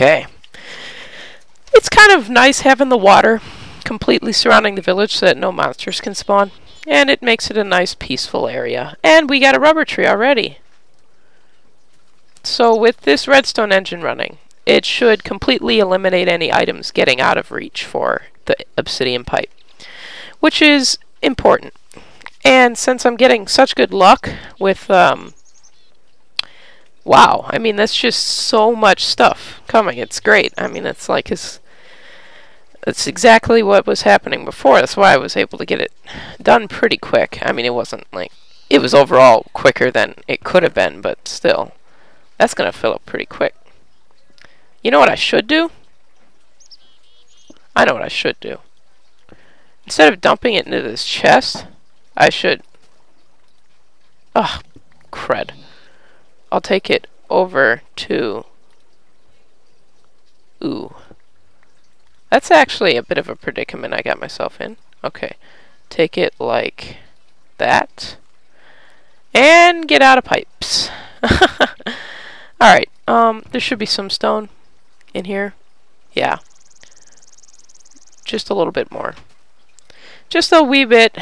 Okay. It's kind of nice having the water completely surrounding the village so that no monsters can spawn. And it makes it a nice peaceful area. And we got a rubber tree already. So with this redstone engine running, it should completely eliminate any items getting out of reach for the obsidian pipe, which is important. And since I'm getting such good luck with, wow, I mean, that's just so much stuff coming. It's great. I mean, it's like, it's exactly what was happening before. That's why I was able to get it done pretty quick. I mean, it wasn't like, it was overall quicker than it could have been, but still, that's going to fill up pretty quick. You know what I should do? I know what I should do. Instead of dumping it into this chest, I should... Ugh, crud. I'll take it over to... Ooh. That's actually a bit of a predicament I got myself in. Okay. Take it like that. And get out of pipes. Alright, there should be some stone in here. Yeah. Just a little bit more. Just a wee bit.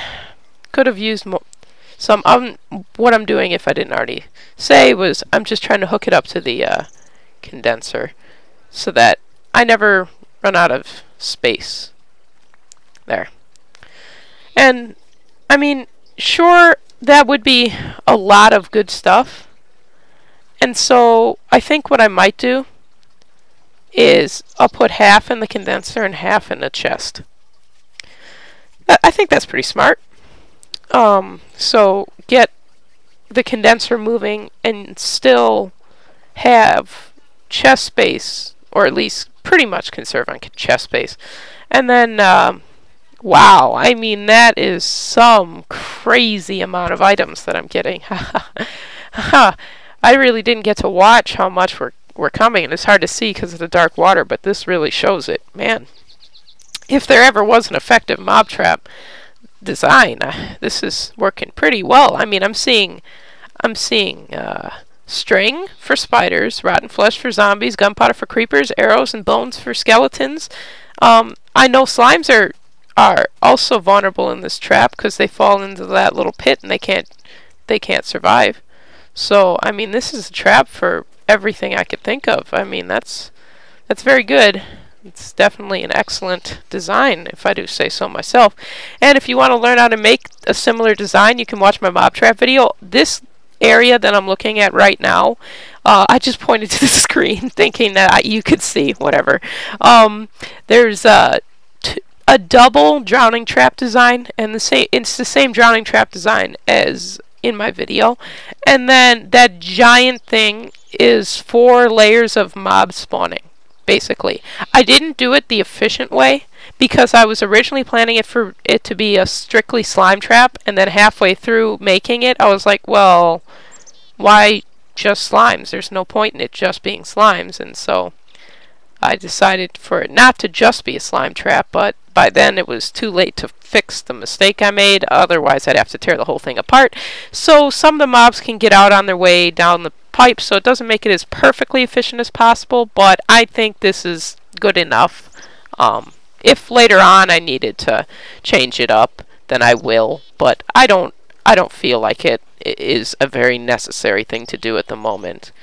Could have used some. What I'm doing, if I didn't already say, was I'm just trying to hook it up to the condenser so that I never run out of space. There. And, I mean, sure, that would be a lot of good stuff. And so, I think what I might do is I'll put half in the condenser and half in the chest. I think that's pretty smart. So get the condenser moving and still have chest space, or at least pretty much conserve on chest space. And then, wow, I mean, that is some crazy amount of items that I'm getting. I really didn't get to watch how much we're coming, and it's hard to see because of the dark water, but this really shows it. Man, if there ever was an effective mob trap design, this is working pretty well. I mean, I'm seeing string for spiders, rotten flesh for zombies, gunpowder for creepers, arrows and bones for skeletons. I know slimes are also vulnerable in this trap because they fall into that little pit and they can't survive. So, I mean, this is a trap for everything I could think of. I mean, that's very good. It's definitely an excellent design, if I do say so myself. And if you want to learn how to make a similar design, you can watch my mob trap video. This area that I'm looking at right now, I just pointed to the screen thinking that you could see, whatever. There's a double drowning trap design, and it's the same drowning trap design as in my video. And then that giant thing is 4 layers of mob spawning, basically. I didn't do it the efficient way because I was originally planning it for it to be a strictly slime trap, and then halfway through making it, I was like, well, why just slimes? There's no point in it just being slimes. And so I decided for it not to just be a slime trap, but by then it was too late to fix the mistake I made. Otherwise, I'd have to tear the whole thing apart. So some of the mobs can get out on their way down the pipe, so it doesn't make it as perfectly efficient as possible, but I think this is good enough. If later on I needed to change it up, then I will, but I don't feel like it is a very necessary thing to do at the moment.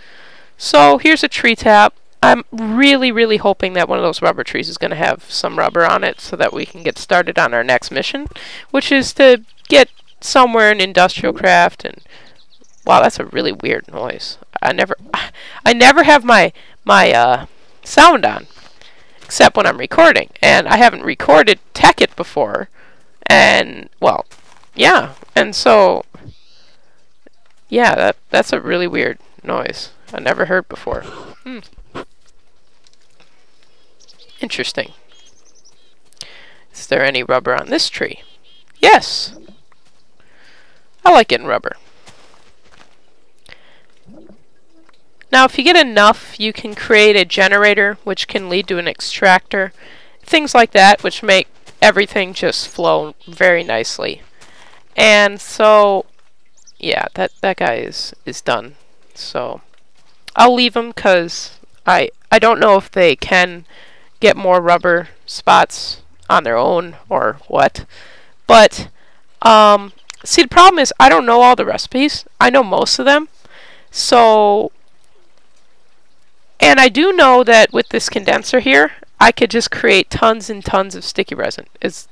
So here's a tree tap. I'm really, really hoping that one of those rubber trees is going to have some rubber on it so that we can get started on our next mission, which is to get somewhere in industrial craft. And wow, that's a really weird noise. I never have my sound on except when I'm recording, and I haven't recorded Tekkit before. And well, yeah, and so yeah, that's a really weird noise I never heard before. Interesting. Is there any rubber on this tree? Yes. I like getting rubber. Now, if you get enough, you can create a generator, which can lead to an extractor. Things like that, which make everything just flow very nicely. And so, yeah, that guy is done. So, I'll leave him because I don't know if they can get more rubber spots on their own or what. But see, the problem is I don't know all the recipes. I know most of them. So, and I do know that with this condenser here, I could just create tons and tons of sticky resin.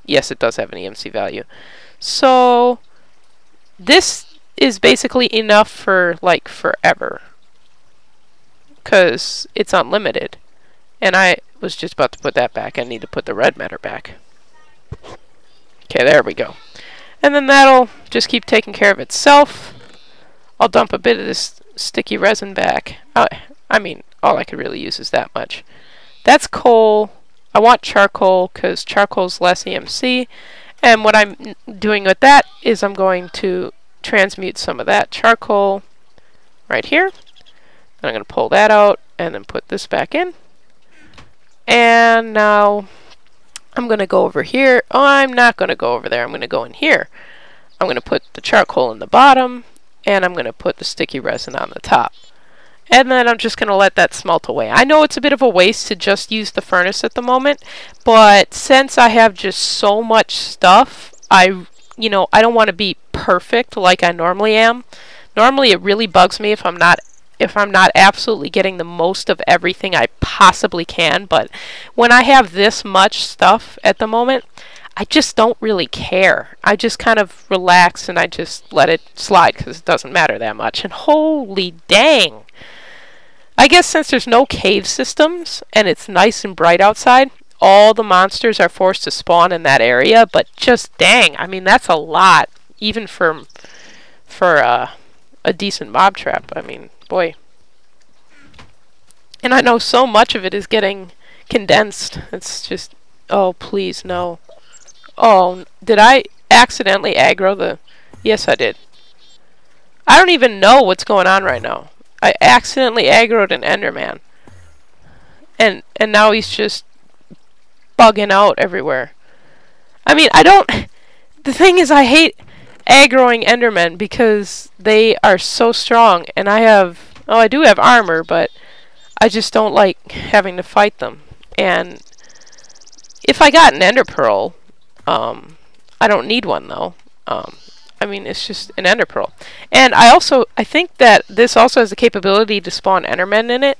Yes, it does have an EMC value. So this is basically enough for like forever, because it's unlimited. And I was just about to put that back. I need to put the red matter back. Okay, there we go. And then that'll just keep taking care of itself. I'll dump a bit of this sticky resin back. I mean, all I could really use is that much. That's coal. I want charcoal because charcoal's less EMC. And what I'm doing with that is I'm going to transmute some of that charcoal right here. And I'm going to pull that out and then put this back in. And now I'm going to go over here. Oh, I'm not going to go over there. I'm going to go in here. I'm going to put the charcoal in the bottom, and I'm going to put the sticky resin on the top. And then I'm just going to let that smelt away. I know it's a bit of a waste to just use the furnace at the moment, but since I have just so much stuff, I don't want to be perfect like I normally am. Normally it really bugs me if I'm not absolutely getting the most of everything I possibly can, but when I have this much stuff at the moment, I just don't really care. I just kind of relax and I just let it slide because it doesn't matter that much. And holy dang! I guess since there's no cave systems and it's nice and bright outside, all the monsters are forced to spawn in that area, but just dang, I mean that's a lot, even for a decent mob trap. I mean, boy. And I know so much of it is getting condensed. It's just, oh please no. Oh, did I accidentally aggro the... Yes, I did. I don't even know what's going on right now. I accidentally aggroed an Enderman. And now he's just bugging out everywhere. I mean, the thing is, I hate aggroing Endermen because they are so strong, and I do have armor, but I just don't like having to fight them. And if I got an Ender Pearl, I don't need one though. I mean, it's just an Ender Pearl. And I think that this also has the capability to spawn Endermen in it.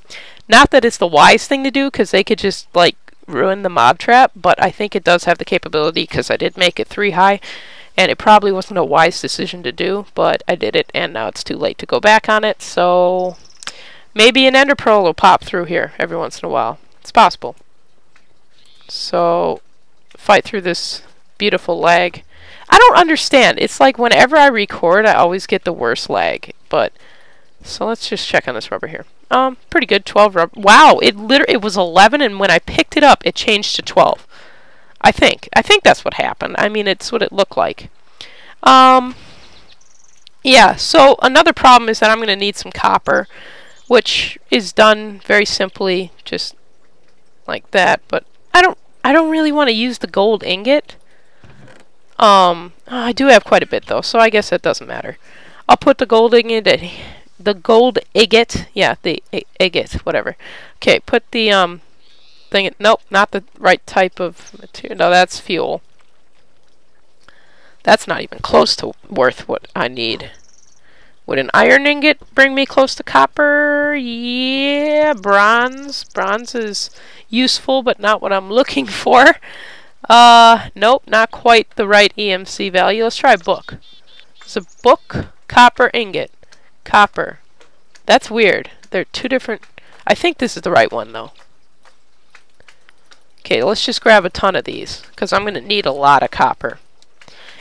Not that it's the wise thing to do, because they could just like ruin the mob trap, but I think it does have the capability because I did make it 3 high, and it probably wasn't a wise decision to do, but I did it, and now it's too late to go back on it, so maybe an Ender Pearl will pop through here every once in a while. It's possible. So, fight through this beautiful lag. I don't understand. It's like whenever I record, I always get the worst lag. But so let's just check on this rubber here. Pretty good. 12 rubber. Wow, it was 11, and when I picked it up, it changed to 12. I think that's what happened. I mean, it's what it looked like. Yeah. So another problem is that I'm going to need some copper, which is done very simply, just like that. But I don't really want to use the gold ingot. I do have quite a bit though, so I guess that doesn't matter. I'll put the gold ingot, yeah, the ingot, whatever. Okay, put the thing. Nope, not the right type of material. No, that's fuel. That's not even close to worth what I need. Would an iron ingot bring me close to copper? Yeah, bronze. Bronze is useful, but not what I'm looking for. Nope, not quite the right EMC value. Let's try book. It's a book, copper ingot, copper. That's weird. They're two different. I think this is the right one though. Okay, let's just grab a ton of these because I'm going to need a lot of copper.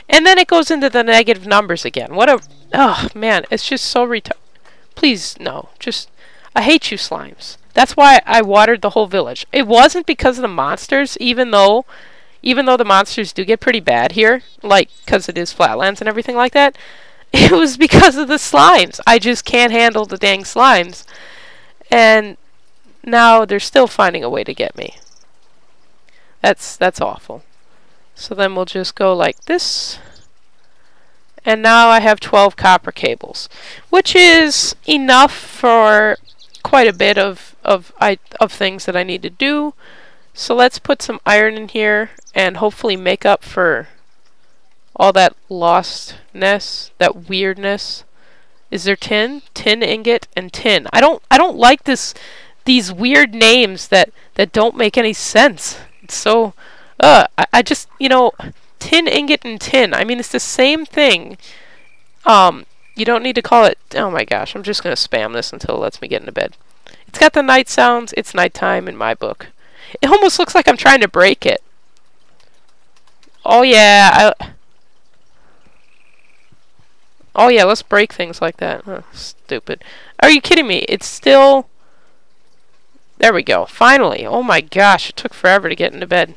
And then it goes into the negative numbers again. What a... Oh, man, it's just so Please, no. Just... I hate you, slimes. That's why I watered the whole village. It wasn't because of the monsters, even though the monsters do get pretty bad here, like, because it is flatlands and everything like that. It was because of the slimes. I just can't handle the dang slimes. And now they're still finding a way to get me. That's awful. So then we'll just go like this. And now I have 12 copper cables, which is enough for quite a bit of of things that I need to do. So let's put some iron in here and hopefully make up for all that lostness, that weirdness. Is there tin? Tin ingot and tin. I don't like these weird names that don't make any sense. It's so I just, you know, tin ingot and tin. I mean, it's the same thing. You don't need to call it. Oh my gosh, I'm just gonna spam this until it lets me get into bed. It's got the night sounds. It's nighttime in my book. It almost looks like I'm trying to break it. Oh yeah, oh yeah, let's break things like that. Oh, stupid. Are you kidding me? It's still... There we go. Finally. Oh my gosh, it took forever to get into bed.